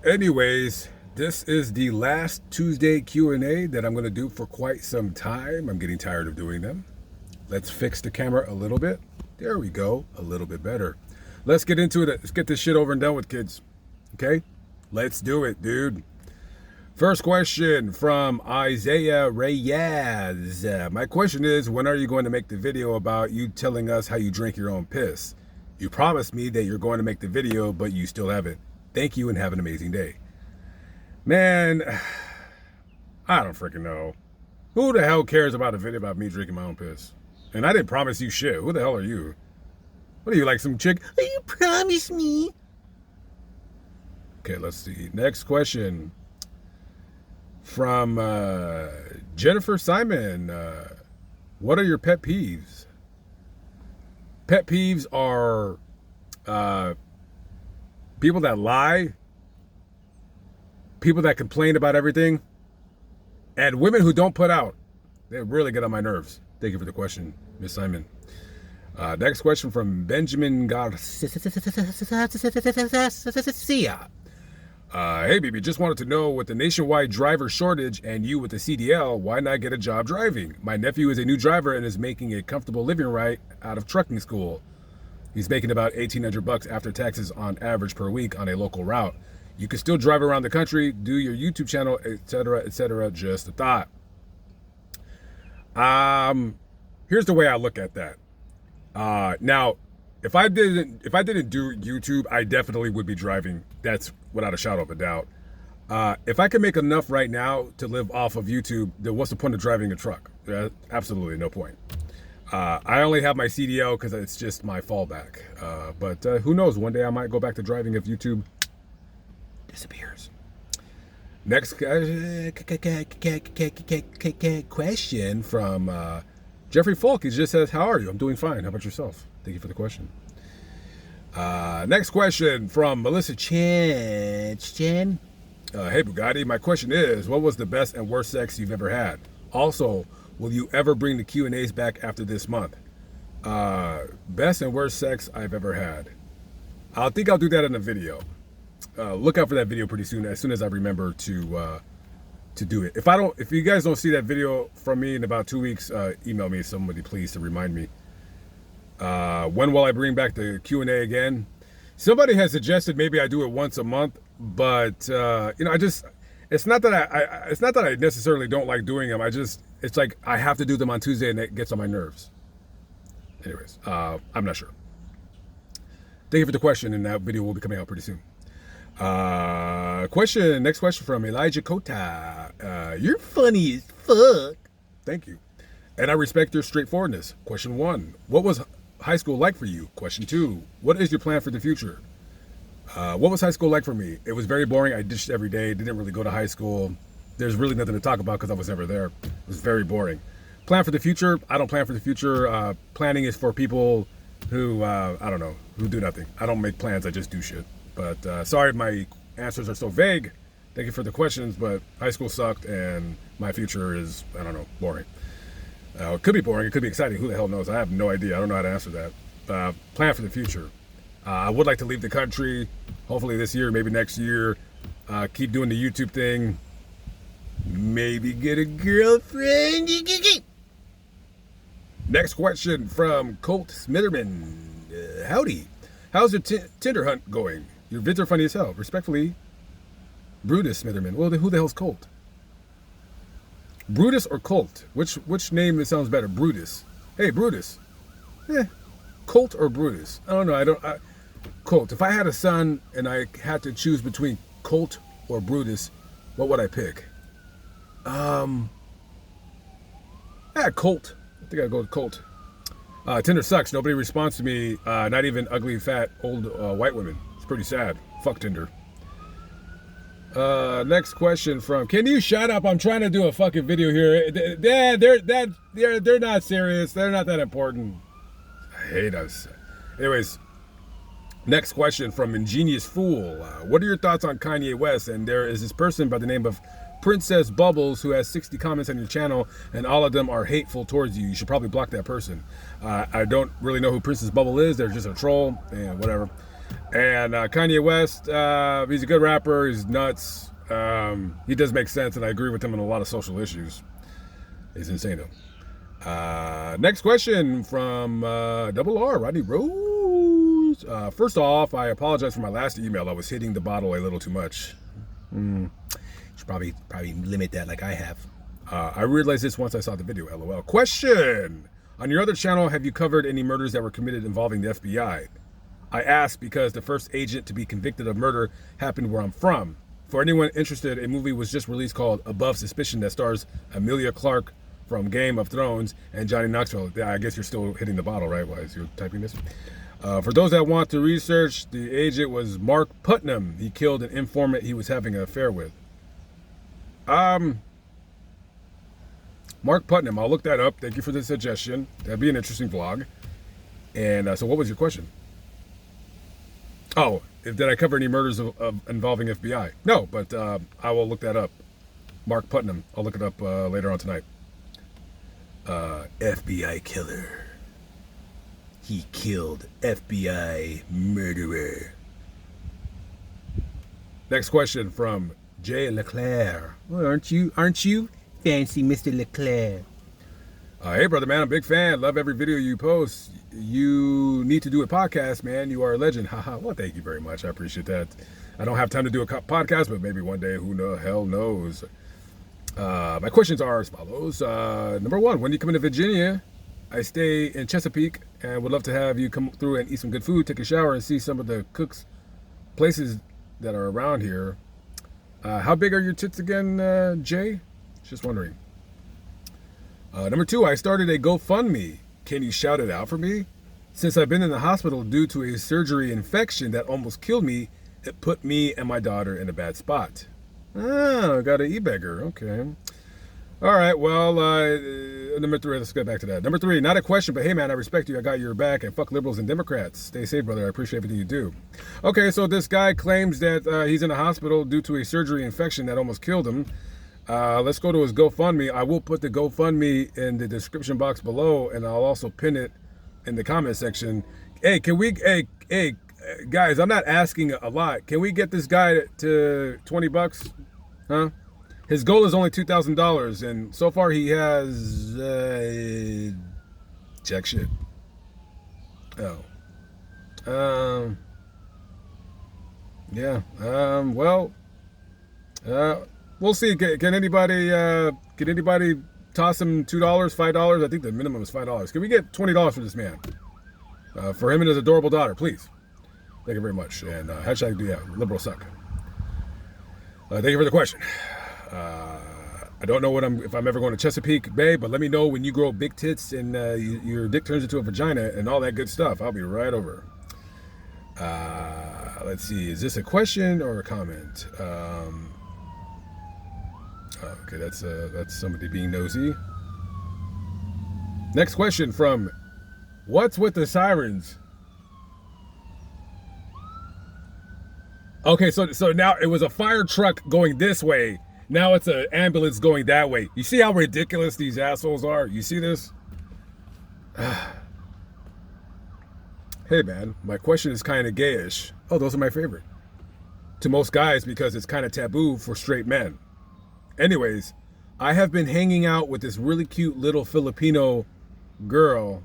Anyways, this is the last Tuesday Q&A that I'm going to do for quite some time. I'm getting tired of doing them. Let's fix the camera a little bit. There we go. A little bit better. Let's get into it. Let's get this shit over and done with, kids. Okay? Let's do it, dude. First question from Isaiah Reyes. My question is, when are you going to make the video about you telling us how you drink your own piss? You promised me that you're going to make the video, but you still haven't. Thank you and have an amazing day. Man, I don't freaking know. Who the hell cares about a video about me drinking my own piss? And I didn't promise you shit. Who the hell are you? What are you, like some chick? Oh, you promised me. Okay, let's see. Next question from Jennifer Simon. What are your pet peeves? Pet peeves are people that lie, people that complain about everything, and women who don't put out. They really get on my nerves. Thank you for the question, Miss Simon. Next question from Benjamin Garcia. Hey, baby, just wanted to know, with the nationwide driver shortage and you with the CDL, why not get a job driving? My nephew is a new driver and is making a comfortable living right out of trucking school. He's making about $1,800 after taxes on average per week on a local route. You can still drive around the country, do your YouTube channel, etc., etc. Just a thought. Here's the way I look at that. Now, if I didn't do YouTube, I definitely would be driving. That's without a shadow of a doubt. If I can make enough right now to live off of YouTube, then what's the point of driving a truck? Absolutely no point. I only have my CDL because it's just my fallback. But who knows? One day I might go back to driving if YouTube disappears. Next question from Jeffrey Falk. He just says, how are you? I'm doing fine. How about yourself? Thank you for the question. Next question from Melissa Chen. Hey, Bugatti. My question is, what was the best and worst sex you've ever had? Also, will you ever bring the Q&As back after this month? Best and worst sex I've ever had. I think I'll do that in a video. Look out for that video pretty soon. As soon as I remember to do it. If you guys don't see that video from me in about 2 weeks, email me, somebody please, to remind me. When will I bring back the Q&A again? Somebody has suggested maybe I do it once a month, but it's not that I necessarily don't like doing them. It's like I have to do them on Tuesday and it gets on my nerves. Anyways, I'm not sure. Thank you for the question, and that video will be coming out pretty soon. Next question from Elijah Kota. You're funny as fuck. Thank you. And I respect your straightforwardness. Question 1. What was high school like for you? Question 2. What is your plan for the future? What was high school like for me? It was very boring. I dished every day. Didn't really go to high school. There's really nothing to talk about because I was never there. It was very boring. Plan for the future? I don't plan for the future. Planning is for people who, I don't know, who do nothing. I don't make plans. I just do shit. But sorry my answers are so vague. Thank you for the questions, but high school sucked and my future is, I don't know, boring. It could be boring. It could be exciting. Who the hell knows? I have no idea. I don't know how to answer that. Plan for the future. I would like to leave the country, hopefully this year, maybe next year. Keep doing the YouTube thing. Maybe get a girlfriend. Next question from Colt Smitherman. Howdy. How's your Tinder hunt going? Your vids are funny as hell. Respectfully, Brutus Smitherman. Well, who the hell's Colt? Brutus or Colt? Which name sounds better? Brutus. Hey, Brutus. Colt or Brutus? I don't know. Colt. If I had a son and I had to choose between Colt or Brutus, what would I pick? Colt. I think I'd go with Colt. Tinder sucks. Nobody responds to me. Not even ugly, fat, old white women. It's pretty sad. Fuck Tinder. Next question from. Can you shut up? I'm trying to do a fucking video here. They're not serious. They're not that important. I hate us. Anyways, next question from Ingenious Fool. What are your thoughts on Kanye West? And there is this person by the name of Princess Bubbles who has 60 comments on your channel, and all of them are hateful towards you. You should probably block that person. I don't really know who Princess Bubble is. They're just a troll and whatever. And Kanye West, he's a good rapper. He's nuts. He does make sense, and I agree with him on a lot of social issues. He's insane, though. Next question from Double R, Rodney Rose. First off, I apologize for my last email. I was hitting the bottle a little too much. Should probably limit that like I have. I realized this once I saw the video, LOL. Question. On your other channel, have you covered any murders that were committed involving the FBI? I asked because the first agent to be convicted of murder happened where I'm from. For anyone interested, a movie was just released called Above Suspicion that stars Emilia Clarke from Game of Thrones and Johnny Knoxville. Yeah, I guess you're still hitting the bottle, right? While you're typing this. For those that want to research, the agent was Mark Putnam. He killed an informant he was having an affair with. Mark Putnam, I'll look that up. Thank you for the suggestion. That'd be an interesting vlog. And so what was your question? Oh, did I cover any murders involving FBI? No, but I will look that up. Mark Putnam. I'll look it up later on tonight. FBI killer. He killed FBI murderer. Next question from Jay Leclerc. Well, aren't you fancy Mr. Leclerc? Hey, brother, man, I'm a big fan. Love every video you post. You need to do a podcast, man. You are a legend. Haha. Well, thank you very much. I appreciate that. I don't have time to do a podcast, but maybe one day, who the hell knows? My questions are as follows. Number one, when you come into Virginia, I stay in Chesapeake and would love to have you come through and eat some good food, take a shower, and see some of the cooks' places that are around here. How big are your tits again, Jay? Just wondering. Number two, I started a GoFundMe. Can you shout it out for me? Since I've been in the hospital due to a surgery infection that almost killed me, it put me and my daughter in a bad spot. I got an e-beggar. Okay. All right. Well, number three, let's get back to that. Number three, not a question, but hey, man, I respect you. I got your back, and fuck liberals and Democrats. Stay safe, brother. I appreciate everything you do. Okay, so this guy claims that he's in a hospital due to a surgery infection that almost killed him. Let's go to his GoFundMe. I will put the GoFundMe in the description box below, and I'll also pin it in the comment section. Hey, guys, I'm not asking a lot. Can we get this guy to $20? Huh? His goal is only $2,000, and so far he has jack shit. Oh. Yeah. Well. We'll see. Can anybody toss him $2, $5? I think the minimum is $5. Can we get $20 for this man? For him and his adorable daughter, please. Thank you very much. And hashtag liberals suck. Thank you for the question. I don't know if I'm ever going to Chesapeake Bay, but let me know when you grow big tits and your dick turns into a vagina and all that good stuff. I'll be right over. Let's see. Is this a question or a comment? Okay, that's somebody being nosy. Next question from What's with the Sirens? Okay, so now it was a fire truck going this way. Now it's an ambulance going that way. You see how ridiculous these assholes are? You see this? Hey man, my question is kind of gayish. Oh, those are my favorite. To most guys because it's kind of taboo for straight men. Anyways, I have been hanging out with this really cute little Filipino girl,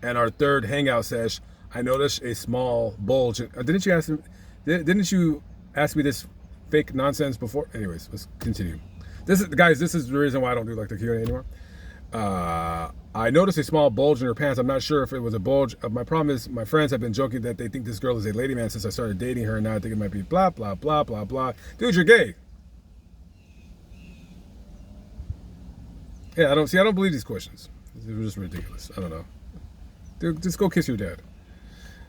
and our third hangout sesh, I noticed a small bulge. Didn't you ask me this fake nonsense before? Anyways, let's continue. This is the reason why I don't do like the Q&A anymore. I noticed a small bulge in her pants. I'm not sure if it was a bulge. My problem is my friends have been joking that they think this girl is a lady man since I started dating her, and now I think it might be blah, blah, blah, blah, blah. Dude, you're gay. Yeah, I don't believe these questions. They're just ridiculous. I don't know. Dude, just go kiss your dad.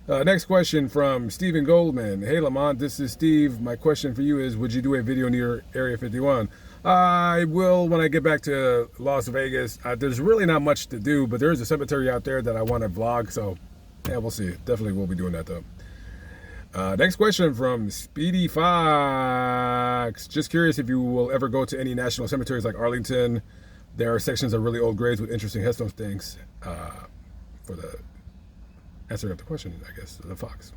Next question from Stephen Goldman. Hey, Lamont, this is Steve. My question for you is, would you do a video near Area 51? I will when I get back to Las Vegas. There's really not much to do, but there is a cemetery out there that I want to vlog, so yeah, we'll see. Definitely will be doing that, though. Next question from Speedy Fox. Just curious if you will ever go to any national cemeteries like Arlington. There are sections of really old graves with interesting headstones. Thanks for the answering of the question, I guess, the Fox.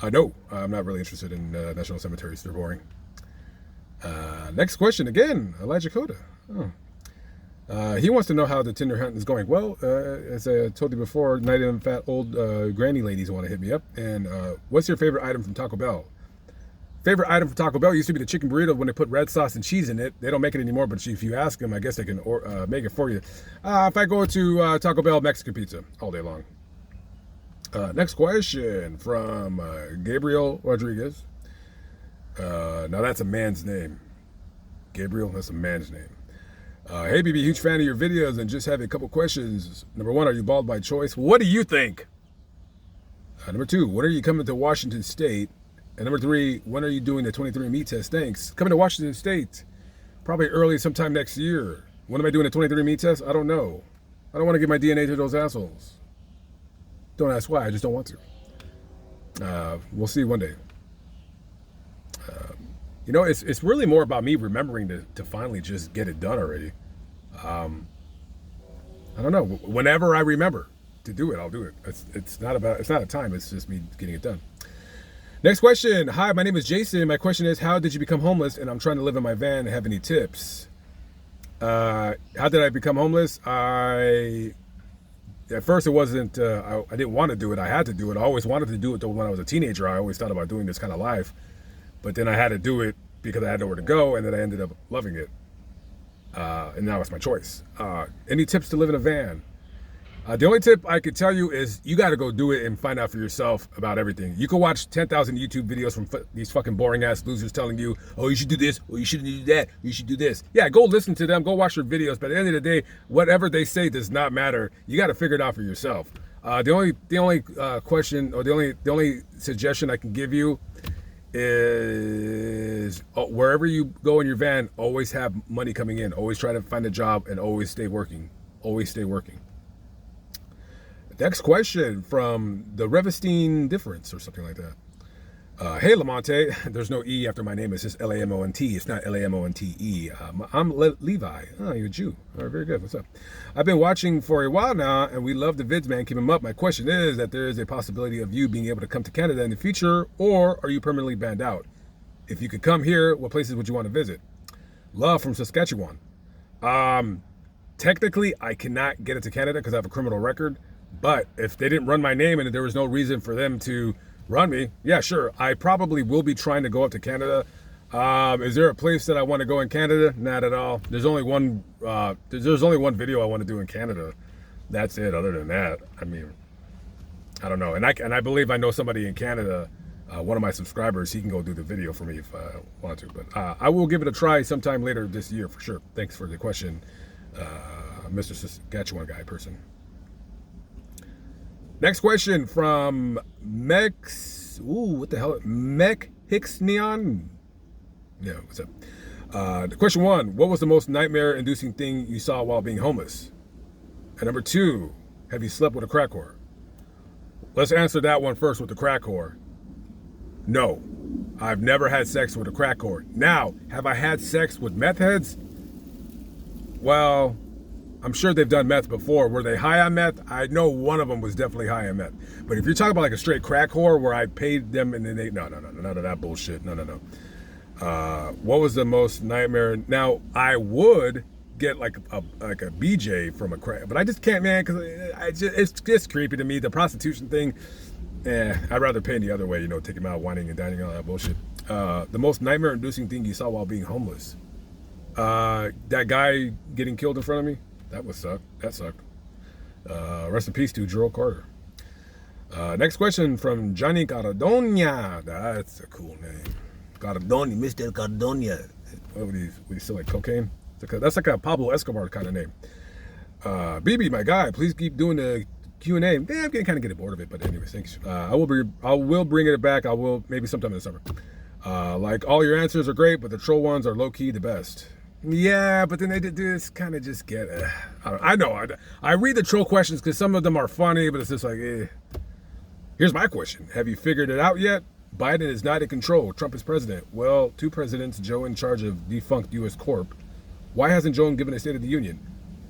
No, I'm not really interested in national cemeteries. They're boring. Next question again, Elijah Coda. Oh. He wants to know how the Tinder hunt is going. Well, as I told you before, night and fat old granny ladies want to hit me up. And what's your favorite item from Taco Bell? Favorite item from Taco Bell used to be the chicken burrito when they put red sauce and cheese in it. They don't make it anymore, but if you ask them, I guess they can make it for you. If I go to Taco Bell, Mexican pizza all day long. Next question from Gabriel Rodriguez. Now that's a man's name. Gabriel, that's a man's name. Hey, BB, huge fan of your videos and just have a couple questions. Number one, are you bald by choice? What do you think? Number two, when are you coming to Washington State? And number three, when are you doing the 23andMe test? Thanks. Coming to Washington State, probably early sometime next year. When am I doing the 23andMe test? I don't know. I don't want to give my DNA to those assholes. Don't ask why, I just don't want to. We'll see one day. You know, it's really more about me remembering to finally just get it done already. I don't know. Whenever I remember to do it, I'll do it. It's not a time. It's just me getting it done. Next question. Hi, my name is Jason. My question is, how did you become homeless? And I'm trying to live in my van. Have any tips? How did I become homeless? At first it wasn't, I didn't want to do it. I had to do it. I always wanted to do it when I was a teenager. I always thought about doing this kind of life. But then I had to do it because I had nowhere to go, and then I ended up loving it. And now it's my choice. Any tips to live in a van? The only tip I could tell you is you got to go do it and find out for yourself about everything. You can watch 10,000 YouTube videos from these fucking boring ass losers telling you, oh, you should do this, or you shouldn't do that, you should do this. Yeah, go listen to them, go watch their videos. But at the end of the day, whatever they say does not matter. You got to figure it out for yourself. The only question, or the only suggestion I can give you is wherever you go in your van, always have money coming in. Always try to find a job and always stay working. Always stay working. Next question from the Revestine Difference or something like that. Hey, Lamonte. There's no E after my name. It's just Lamonte. It's not Lamonte. I'm Levi. Oh, you're a Jew. All right, very good. What's up? I've been watching for a while now, and we love the vids, man. Keep them up. My question is that there is a possibility of you being able to come to Canada in the future, or are you permanently banned out? If you could come here, what places would you want to visit? Love from Saskatchewan. Technically, I cannot get into Canada because I have a criminal record. But if they didn't run my name and there was no reason for them to run me, yeah, sure. I probably will be trying to go up to Canada. Is there a place that I want to go in Canada? Not at all. There's only one video I want to do in Canada. That's it. Other than that, I mean, I don't know. And I believe I know somebody in Canada, one of my subscribers, he can go do the video for me if I want to. But I will give it a try sometime later this year for sure. Thanks for the question, Mr. Saskatchewan guy person. Next question from what the hell? Mech Hicks Neon? Yeah, what's up? Question one, what was the most nightmare-inducing thing you saw while being homeless? And number two, have you slept with a crack whore? Let's answer that one first with the crack whore. No, I've never had sex with a crack whore. Now, have I had sex with meth heads? Well, I'm sure they've done meth before. Were they high on meth? I know one of them was definitely high on meth. But if you're talking about like a straight crack whore where I paid them and then no, none of that bullshit. No. What was the most nightmare? Now, I would get like a BJ from a crack, but I just can't, man, because it's just creepy to me. The prostitution thing, I'd rather pay the other way, you know, take him out whining and dining and all that bullshit. The most nightmare-inducing thing you saw while being homeless? That guy getting killed in front of me? That would suck. That sucked. Rest in peace to Gerald Carter. Next question from Johnny Cardonia. That's a cool name. Cardonia, Mr. Cardonia. What would he still like cocaine? That's like a Pablo Escobar kind of name. BB, my guy, please keep doing the Q&A. Yeah, I'm getting kind of getting bored of it, but anyways, thanks. I will bring it back. I will maybe sometime in the summer. Like all your answers are great, but the troll ones are low key the best. Yeah, but then they did this kind of just get. I know. I read the troll questions because some of them are funny, but it's just like, Here's my question: have you figured it out yet? Biden is not in control. Trump is president. Well, two presidents. Joe in charge of defunct U.S. Corp. Why hasn't Joe given a State of the Union?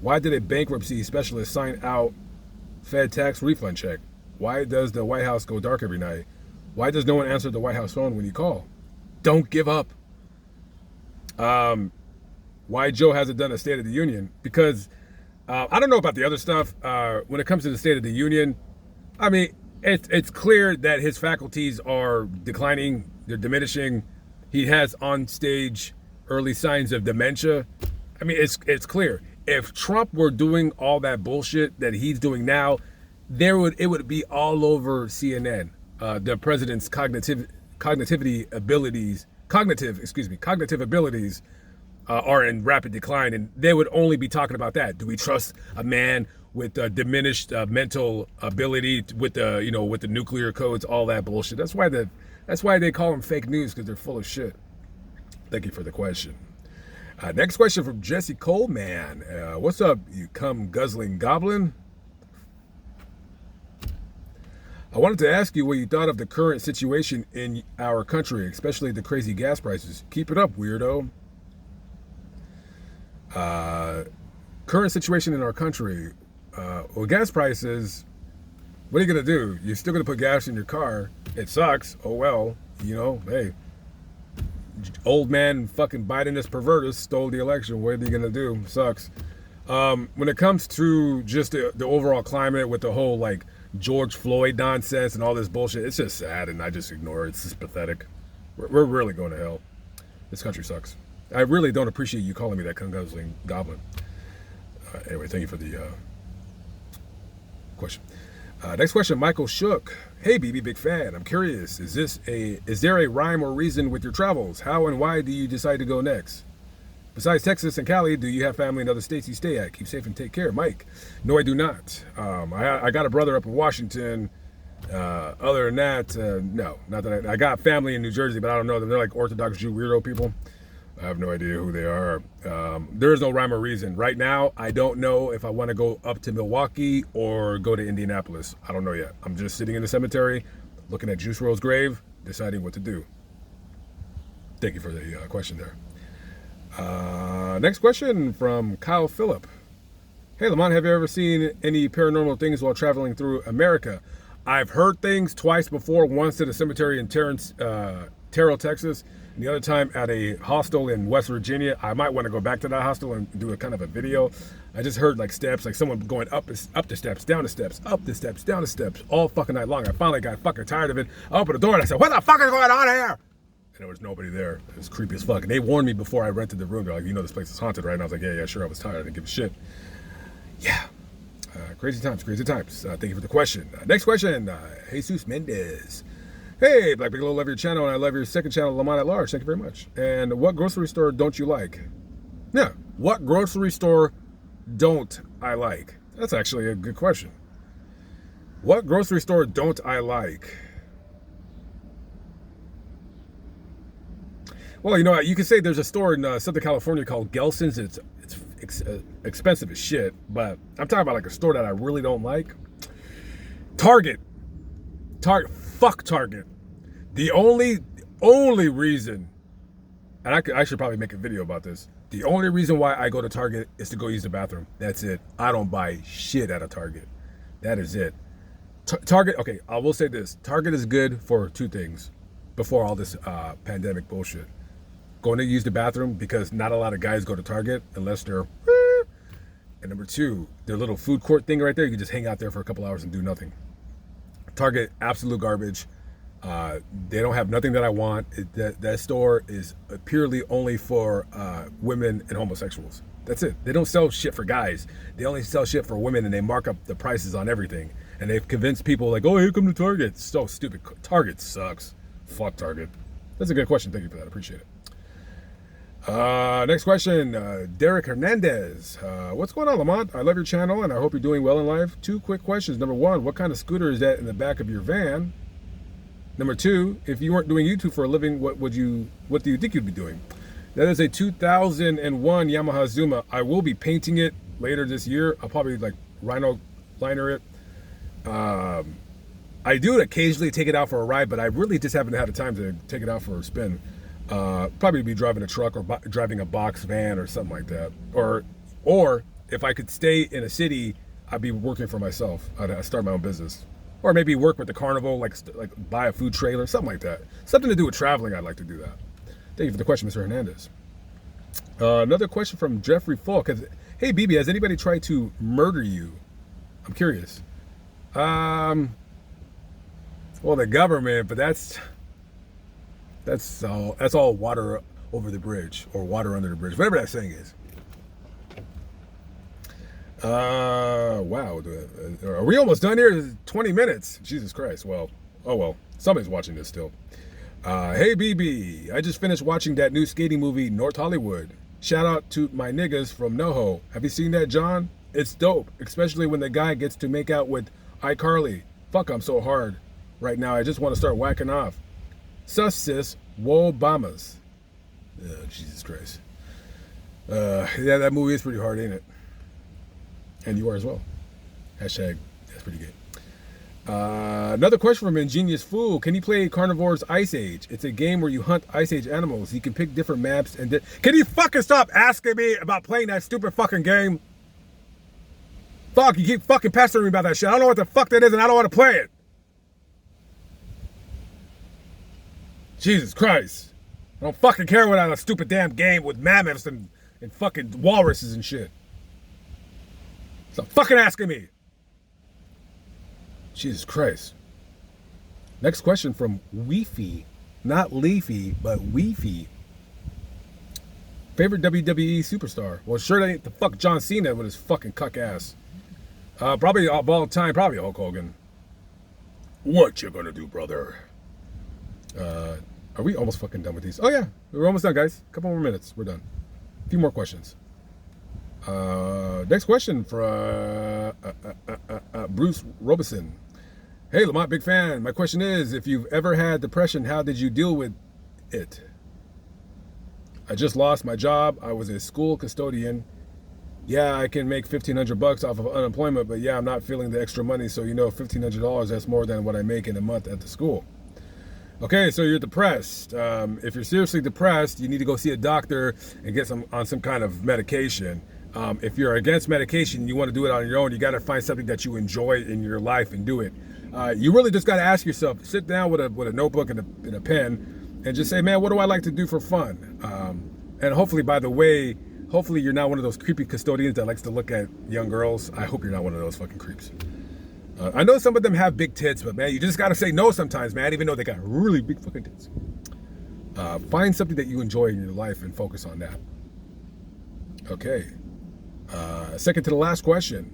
Why did a bankruptcy specialist sign out Fed tax refund check? Why does the White House go dark every night? Why does no one answer the White House phone when you call? Don't give up. Why Joe hasn't done a State of the Union? Because I don't know about the other stuff. When it comes to the State of the Union, I mean, it's clear that his faculties are declining. They're diminishing. He has on stage early signs of dementia. I mean, it's clear. If Trump were doing all that bullshit that he's doing now, it would be all over CNN. The president's cognitive abilities are in rapid decline, and they would only be talking about that. Do we trust a man with diminished mental ability with the nuclear codes, all that bullshit? That's why they call them fake news, because they're full of shit. Thank you for the question. Next question from Jesse Coleman. What's up, you cum guzzling goblin? I wanted to ask you what you thought of the current situation in our country, especially the crazy gas prices. Keep it up, weirdo. Current situation in our country. Well, gas prices, what are you going to do? You're still going to put gas in your car. It sucks. Oh, well, hey. Old man fucking Biden, this perverter, stole the election. What are you going to do? Sucks. When it comes to just the overall climate with the whole, George Floyd nonsense and all this bullshit, it's just sad, and I just ignore it. It's just pathetic. We're really going to hell. This country sucks. I really don't appreciate you calling me that cum-guzzling goblin. Anyway, thank you for the question. Next question, Michael Shook. Hey, BB, big fan. I'm curious, is there a rhyme or reason with your travels? How and why do you decide to go next? Besides Texas and Cali, do you have family in other states you stay at? Keep safe and take care. Mike. No, I do not. I got a brother up in Washington. Other than that, no. Not that I got family in New Jersey, but I don't know them. They're like Orthodox Jew weirdo people. I have no idea who they are. There is no rhyme or reason. Right now, I don't know if I want to go up to Milwaukee or go to Indianapolis. I don't know yet. I'm just sitting in the cemetery, looking at Juice WRLD's grave, deciding what to do. Thank you for the question there. Next question from Kyle Phillip. Hey, Lamont, have you ever seen any paranormal things while traveling through America? I've heard things twice before, once at a cemetery in Terrell, Texas, and the other time at a hostel in West Virginia. I might want to go back to that hostel and do a kind of a video. I just heard steps, like someone going up the steps, down the steps, up the steps, down the steps, all fucking night long. I finally got fucking tired of it. I opened the door and I said, what the fuck is going on here? And there was nobody there. It was creepy as fuck. And they warned me before I rented the room. They're like, this place is haunted, right? And I was like, yeah, sure. I was tired. I didn't give a shit. Yeah. Crazy times. Thank you for the question. Next question, Jesus Mendez. Hey, Black Bigelow, love your channel, and I love your second channel, Lamont at Large. Thank you very much. And what grocery store don't you like? Yeah, what grocery store don't I like? That's actually a good question. What grocery store don't I like? Well, you can say there's a store in Southern California called Gelson's. It's expensive as shit, but I'm talking about a store that I really don't like. Target. Fuck Target. The only reason, and I should probably make a video about this. The only reason why I go to Target is to go use the bathroom. That's it. I don't buy shit at a Target. That is it. Target, okay, I will say this. Target is good for two things before all this pandemic bullshit. Going to use the bathroom, because not a lot of guys go to Target unless they're... And number two, their little food court thing right there, you can just hang out there for a couple hours and do nothing. Target, absolute garbage. They don't have nothing that I want. That store is purely only for women and homosexuals. That's it. They don't sell shit for guys. They only sell shit for women, and they mark up the prices on everything. And they've convinced people oh, here come to Target. It's so stupid. Target sucks. Fuck Target. That's a good question. Thank you for that. I appreciate it. Next question, Derek Hernandez. What's going on, Lamont? I love your channel, and I hope you're doing well in life. Two quick questions. Number one, what kind of scooter is that in the back of your van? Number two, if you weren't doing YouTube for a living, what do you think you'd be doing? That is a 2001 Yamaha Zuma. I will be painting it later this year. I'll probably rhino liner it. I do occasionally take it out for a ride, but I really just haven't had the time to take it out for a spin. Probably be driving a truck or driving a box van or something like that. Or if I could stay in a city, I'd be working for myself. I'd start my own business. Or maybe work with the carnival, like buy a food trailer, something like that. Something to do with traveling, I'd like to do that. Thank you for the question, Mr. Hernandez. Another question from Jeffrey Falk. Hey, BB, has anybody tried to murder you? I'm curious. Well, the government, but that's all water over the bridge or water under the bridge, whatever that saying is. Wow. Are we almost done here? 20 minutes. Jesus Christ. Well, oh well. Somebody's watching this still. Hey, BB. I just finished watching that new skating movie, North Hollywood. Shout out to my niggas from NoHo. Have you seen that, John? It's dope, especially when the guy gets to make out with iCarly. Fuck, I'm so hard right now. I just want to start whacking off. Sus sis, whoa Bombas. Oh, Jesus Christ. Yeah, that movie is pretty hard, ain't it? And you are as well. Hashtag, that's pretty good. Another question from Ingenious Fool. Can you play Carnivore's Ice Age? It's a game where you hunt Ice Age animals. You can pick different maps and... Can you fucking stop asking me about playing that stupid fucking game? Fuck, you keep fucking pestering me about that shit. I don't know what the fuck that is and I don't want to play it. Jesus Christ. I don't fucking care about a stupid damn game with mammoths and fucking walruses and shit. Stop fucking asking me. Jesus Christ. Next question from Weefy. Not Leafy, but Weefy. Favorite WWE superstar? Well, sure that ain't the fuck John Cena with his fucking cuck ass. Probably of all time, probably Hulk Hogan. What you gonna do, brother? Are we almost fucking done with these? Oh yeah, we're almost done, guys. A couple more minutes, we're done. A few more questions. Next question from Bruce Robeson. Hey, Lamont, big fan. My question is, if you've ever had depression, how did you deal with it? I just lost my job. I was a school custodian. Yeah, I can make $1,500 off of unemployment, but yeah, I'm not feeling the extra money. So, $1,500, that's more than what I make in a month at the school. Okay, so you're depressed. If you're seriously depressed, you need to go see a doctor and get on some kind of medication. If you're against medication and you want to do it on your own, you got to find something that you enjoy in your life and do it. You really just got to ask yourself, sit down with a notebook and a pen and just say, man, what do I like to do for fun? And hopefully, by the way, hopefully you're not one of those creepy custodians that likes to look at young girls. I hope you're not one of those fucking creeps. I know some of them have big tits, but man, you just got to say no sometimes, man, even though they got really big fucking tits. Find something that you enjoy in your life and focus on that. Okay. Second to the last question.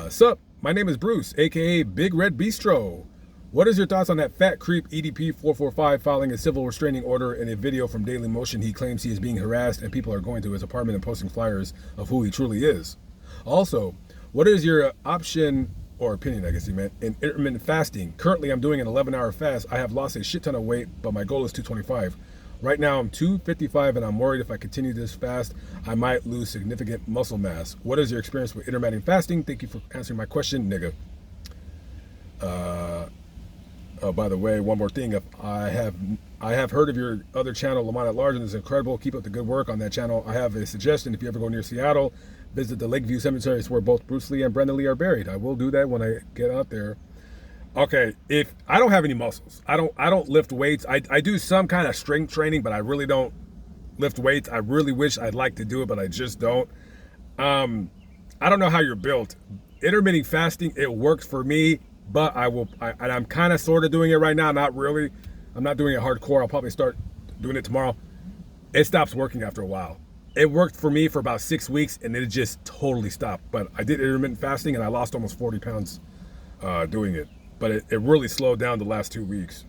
Sup, my name is Bruce, aka Big Red Bistro. What is your thoughts on that fat creep EDP 445 filing a civil restraining order in a video from Daily Motion? He claims he is being harassed and people are going to his apartment and posting flyers of who he truly is. Also, what is your option or opinion, I guess he meant, in intermittent fasting? Currently, I'm doing an 11-hour fast. I have lost a shit ton of weight, but my goal is 225. Right now, I'm 255, and I'm worried if I continue this fast, I might lose significant muscle mass. What is your experience with intermittent fasting? Thank you for answering my question, nigga. By the way, one more thing. I have heard of your other channel, Lamont at Large, and it's incredible. Keep up the good work on that channel. I have a suggestion. If you ever go near Seattle, visit the Lakeview Cemetery. It's where both Bruce Lee and Brenda Lee are buried. I will do that when I get out there. Okay, if I don't have any muscles, I don't lift weights. I do some kind of strength training, but I really don't lift weights. I really wish I'd like to do it, but I just don't. I don't know how you're built. Intermittent fasting, it works for me, but I'm kind of sort of doing it right now. Not really. I'm not doing it hardcore. I'll probably start doing it tomorrow. It stops working after a while. It worked for me for about 6 weeks, and then it just totally stopped. But I did intermittent fasting, and I lost almost 40 pounds doing it. But it really slowed down the last 2 weeks.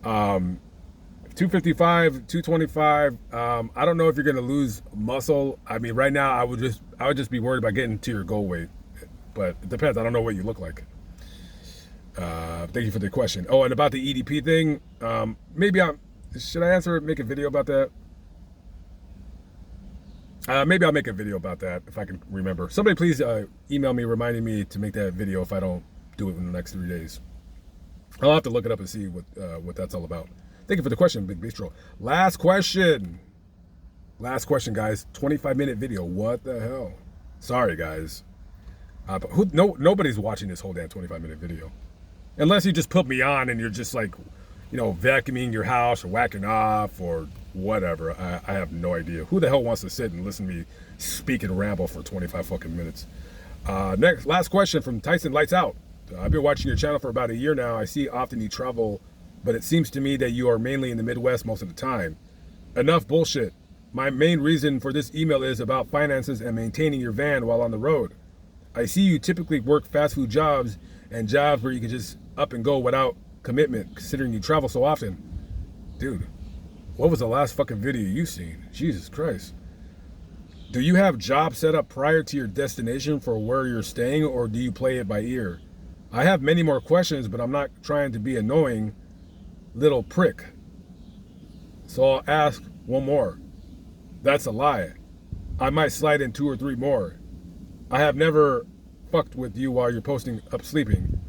255, 225. I don't know if you're gonna lose muscle. I mean, right now I would just be worried about getting to your goal weight. But it depends. I don't know what you look like. Thank you for the question. Oh, and about the EDP thing, should I answer it, make a video about that? Maybe I'll make a video about that if I can remember. Somebody please email me reminding me to make that video if I don't do it in the next 3 days. I'll have to look it up and see what that's all about. Thank you for the question, Big Bistro. Last question, guys. 25-minute video. What the hell? Sorry, guys. But nobody's watching this whole damn 25-minute video. Unless you just put me on and you're just like, vacuuming your house or whacking off or whatever. I have no idea. Who the hell wants to sit and listen to me speak and ramble for 25 fucking minutes? Last question from Tyson Lights Out. I've been watching your channel for about a year now. I see often you travel, but it seems to me that you are mainly in the Midwest most of the time. Enough bullshit. My main reason for this email is about finances and maintaining your van while on the road. I see you typically work fast food jobs and jobs where you can just up and go without commitment, considering you travel so often. Dude, what was the last fucking video you seen? Jesus Christ. Do you have jobs set up prior to your destination for where you're staying, or do you play it by ear? I have many more questions, but I'm not trying to be annoying little prick. So I'll ask one more. That's a lie. I might slide in 2 or 3 more. I have never fucked with you while you're posting up sleeping.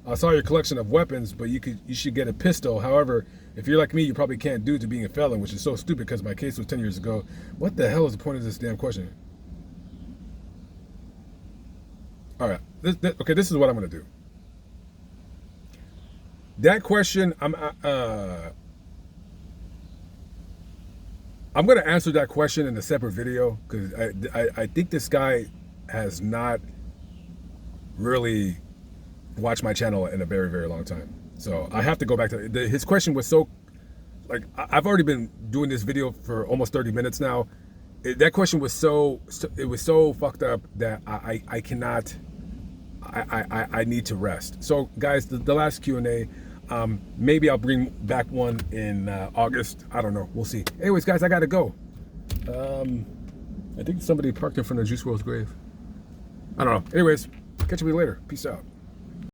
I saw your collection of weapons, but you should get a pistol. However, if you're like me, you probably can't do to being a felon, which is so stupid because my case was 10 years ago. What the hell is the point of this damn question? All right. Okay, this is what I'm going to do. That question, I'm going to answer that question in a separate video because I think this guy has not really watched my channel in a very, very long time. So I have to go back to his question was so, like, I've already been doing this video for almost 30 minutes now. That question was so fucked up that I cannot, I need to rest. So guys, the last Q&A, maybe I'll bring back one in August. I don't know. We'll see. Anyways, guys, I gotta go. I think somebody parked in front of Juice WRLD's grave. I don't know. Anyways, catch you later. Peace out.